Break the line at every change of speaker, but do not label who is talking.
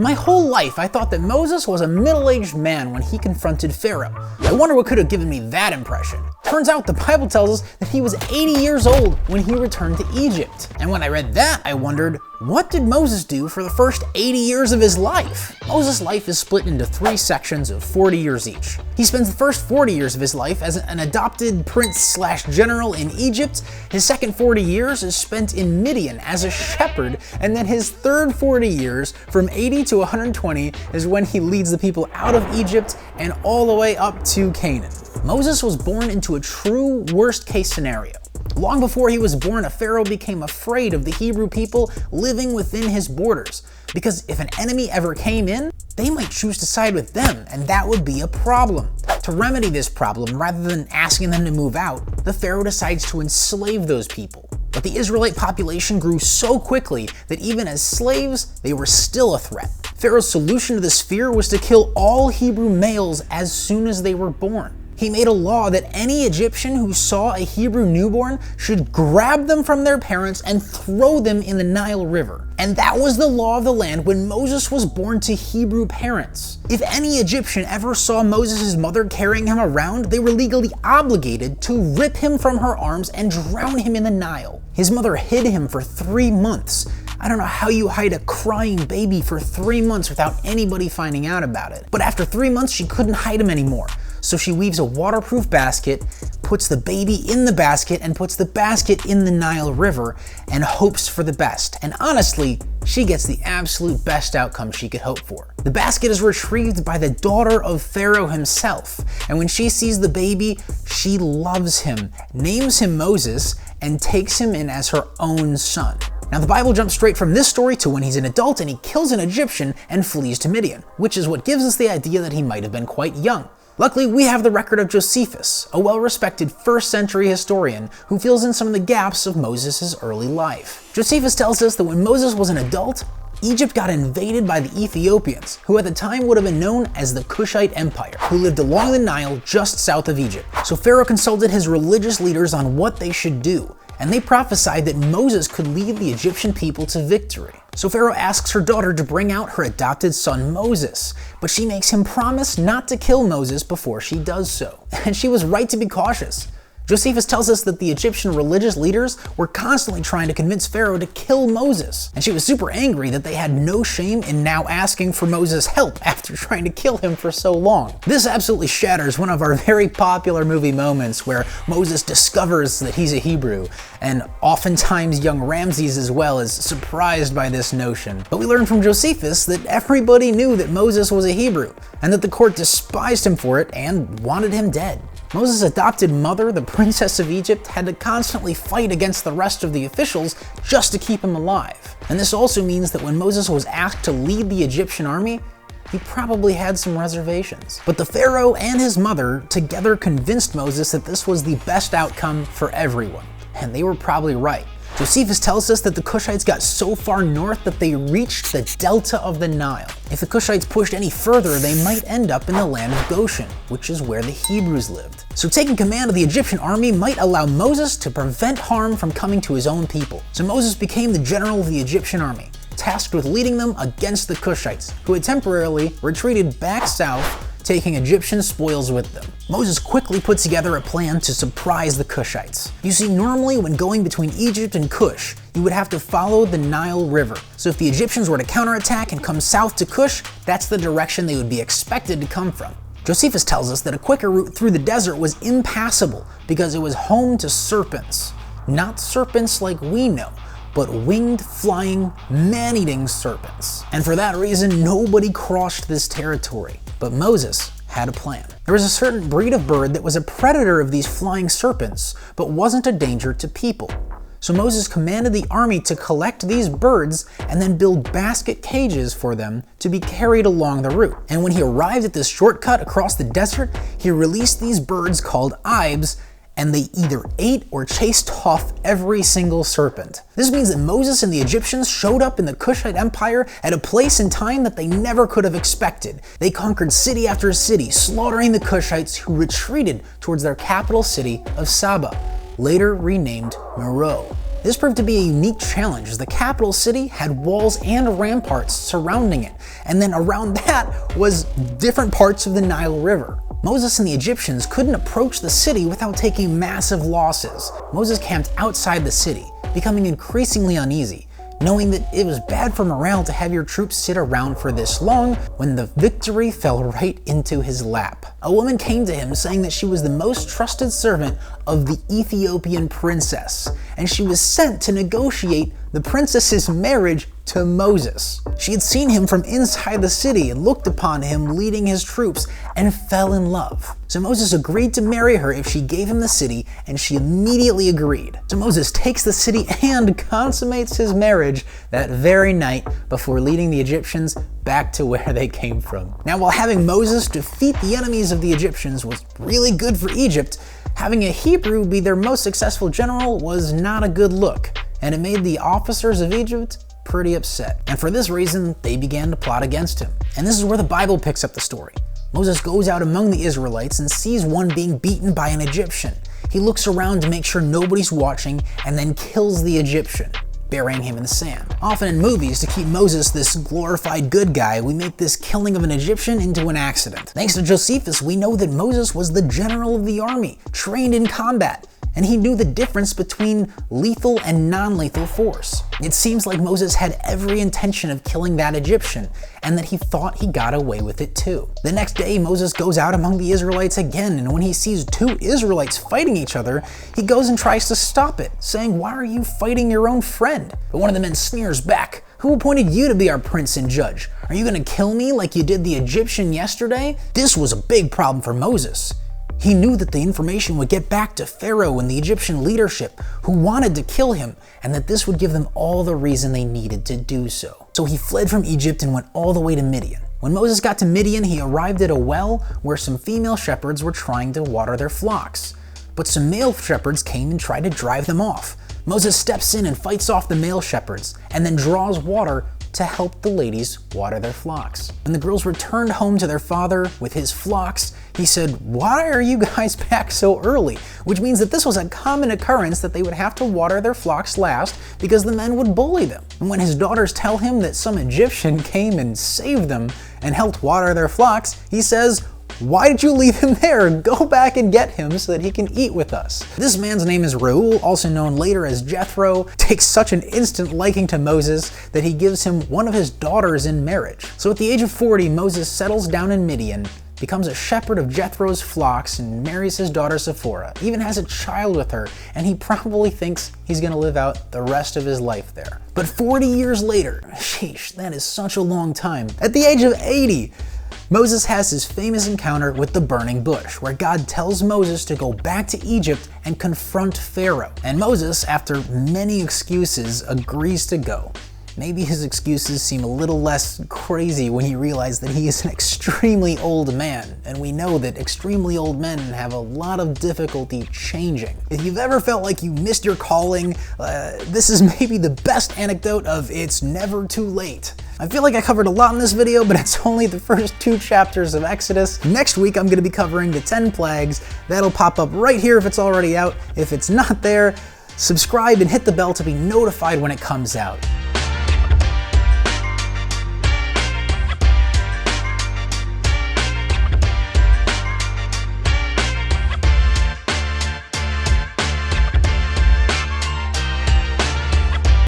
My whole life, I thought that Moses was a middle-aged man when he confronted Pharaoh. I wonder what could have given me that impression. Turns out the Bible tells us that he was 80 years old when he returned to Egypt. And when I read that, I wondered, what did Moses do for the first 80 years of his life? Moses' life is split into 3 sections of 40 years each. He spends the first 40 years of his life as an adopted prince/general in Egypt. His second 40 years is spent in Midian as a shepherd, and then his third 40 years, from 80 to 120, is when he leads the people out of Egypt and all the way up to Canaan. Moses was born into a true worst-case scenario. Long before he was born, a pharaoh became afraid of the Hebrew people living within his borders, because if an enemy ever came in, they might choose to side with them, and that would be a problem. To remedy this problem, rather than asking them to move out, the pharaoh decides to enslave those people. But the Israelite population grew so quickly that even as slaves, they were still a threat. Pharaoh's solution to this fear was to kill all Hebrew males as soon as they were born. He made a law that any Egyptian who saw a Hebrew newborn should grab them from their parents and throw them in the Nile River. And that was the law of the land when Moses was born to Hebrew parents. If any Egyptian ever saw Moses' mother carrying him around, they were legally obligated to rip him from her arms and drown him in the Nile. His mother hid him for 3 months. I don't know how you hide a crying baby for 3 months without anybody finding out about it. But after 3 months, she couldn't hide him anymore. So she weaves a waterproof basket, puts the baby in the basket, and puts the basket in the Nile River, and hopes for the best. And honestly, she gets the absolute best outcome she could hope for. The basket is retrieved by the daughter of Pharaoh himself, and when she sees the baby, she loves him, names him Moses, and takes him in as her own son. Now the Bible jumps straight from this story to when he's an adult and he kills an Egyptian and flees to Midian, which is what gives us the idea that he might have been quite young. Luckily, we have the record of Josephus, a well-respected 1st century historian who fills in some of the gaps of Moses' early life. Josephus tells us that when Moses was an adult, Egypt got invaded by the Ethiopians, who at the time would have been known as the Cushite Empire, who lived along the Nile just south of Egypt. So Pharaoh consulted his religious leaders on what they should do, and they prophesied that Moses could lead the Egyptian people to victory. So Pharaoh asks her daughter to bring out her adopted son Moses, but she makes him promise not to kill Moses before she does so. And she was right to be cautious. Josephus tells us that the Egyptian religious leaders were constantly trying to convince Pharaoh to kill Moses, and she was super angry that they had no shame in now asking for Moses' help after trying to kill him for so long. This absolutely shatters one of our very popular movie moments where Moses discovers that he's a Hebrew, and oftentimes young Ramses as well is surprised by this notion. But we learn from Josephus that everybody knew that Moses was a Hebrew, and that the court despised him for it and wanted him dead. Moses' adopted mother, the princess of Egypt, had to constantly fight against the rest of the officials just to keep him alive. And this also means that when Moses was asked to lead the Egyptian army, he probably had some reservations. But the pharaoh and his mother together convinced Moses that this was the best outcome for everyone. And they were probably right. Josephus tells us that the Cushites got so far north that they reached the delta of the Nile. If the Cushites pushed any further, they might end up in the land of Goshen, which is where the Hebrews lived. So taking command of the Egyptian army might allow Moses to prevent harm from coming to his own people. So Moses became the general of the Egyptian army, tasked with leading them against the Cushites, who had temporarily retreated back south, taking Egyptian spoils with them. Moses quickly put together a plan to surprise the Cushites. You see, normally when going between Egypt and Cush, you would have to follow the Nile River. So if the Egyptians were to counterattack and come south to Cush, that's the direction they would be expected to come from. Josephus tells us that a quicker route through the desert was impassable because it was home to serpents. Not serpents like we know, but winged, flying, man-eating serpents. And for that reason, nobody crossed this territory. But Moses had a plan. There was a certain breed of bird that was a predator of these flying serpents, but wasn't a danger to people. So Moses commanded the army to collect these birds and then build basket cages for them to be carried along the route. And when he arrived at this shortcut across the desert, he released these birds called ibes, and they either ate or chased off every single serpent. This means that Moses and the Egyptians showed up in the Cushite Empire at a place and time that they never could have expected. They conquered city after city, slaughtering the Cushites who retreated towards their capital city of Saba, later renamed Meroe. This proved to be a unique challenge as the capital city had walls and ramparts surrounding it, and then around that was different parts of the Nile River. Moses and the Egyptians couldn't approach the city without taking massive losses. Moses camped outside the city, becoming increasingly uneasy, knowing that it was bad for morale to have your troops sit around for this long when the victory fell right into his lap. A woman came to him saying that she was the most trusted servant of the Ethiopian princess, and she was sent to negotiate the princess's marriage to Moses. She had seen him from inside the city and looked upon him leading his troops and fell in love. So Moses agreed to marry her if she gave him the city, and she immediately agreed. So Moses takes the city and consummates his marriage that very night before leading the Egyptians back to where they came from. Now, while having Moses defeat the enemies of the Egyptians was really good for Egypt, having a Hebrew be their most successful general was not a good look, and it made the officers of Egypt pretty upset. And for this reason, they began to plot against him. And this is where the Bible picks up the story. Moses goes out among the Israelites and sees one being beaten by an Egyptian. He looks around to make sure nobody's watching and then kills the Egyptian, burying him in the sand. Often in movies, to keep Moses this glorified good guy, we make this killing of an Egyptian into an accident. Thanks to Josephus, we know that Moses was the general of the army, trained in combat, and he knew the difference between lethal and non-lethal force. It seems like Moses had every intention of killing that Egyptian, and that he thought he got away with it too. The next day, Moses goes out among the Israelites again, and when he sees two Israelites fighting each other, he goes and tries to stop it, saying, "Why are you fighting your own friend?" But one of the men sneers back, "Who appointed you to be our prince and judge? Are you gonna kill me like you did the Egyptian yesterday?" This was a big problem for Moses. He knew that the information would get back to Pharaoh and the Egyptian leadership, who wanted to kill him, and that this would give them all the reason they needed to do so. So he fled from Egypt and went all the way to Midian. When Moses got to Midian, he arrived at a well where some female shepherds were trying to water their flocks. But some male shepherds came and tried to drive them off. Moses steps in and fights off the male shepherds, and then draws water to help the ladies water their flocks. When the girls returned home to their father with his flocks, he said, "Why are you guys back so early?" Which means that this was a common occurrence that they would have to water their flocks last because the men would bully them. And when his daughters tell him that some Egyptian came and saved them and helped water their flocks, he says, "Why did you leave him there? Go back and get him so that he can eat with us." This man's name is Reuel, also known later as Jethro, takes such an instant liking to Moses that he gives him one of his daughters in marriage. So at the age of 40, Moses settles down in Midian, becomes a shepherd of Jethro's flocks, and marries his daughter Zipporah, even has a child with her, and he probably thinks he's gonna live out the rest of his life there. But 40 years later, sheesh, that is such a long time. At the age of 80, Moses has his famous encounter with the burning bush, where God tells Moses to go back to Egypt and confront Pharaoh. And Moses, after many excuses, agrees to go. Maybe his excuses seem a little less crazy when you realize that he is an extremely old man, and we know that extremely old men have a lot of difficulty changing. If you've ever felt like you missed your calling, this is maybe the best anecdote of it's never too late. I feel like I covered a lot in this video, but it's only the first 2 chapters of Exodus. Next week, I'm going to be covering the 10 plagues. That'll pop up right here if it's already out. If it's not there, subscribe and hit the bell to be notified when it comes out.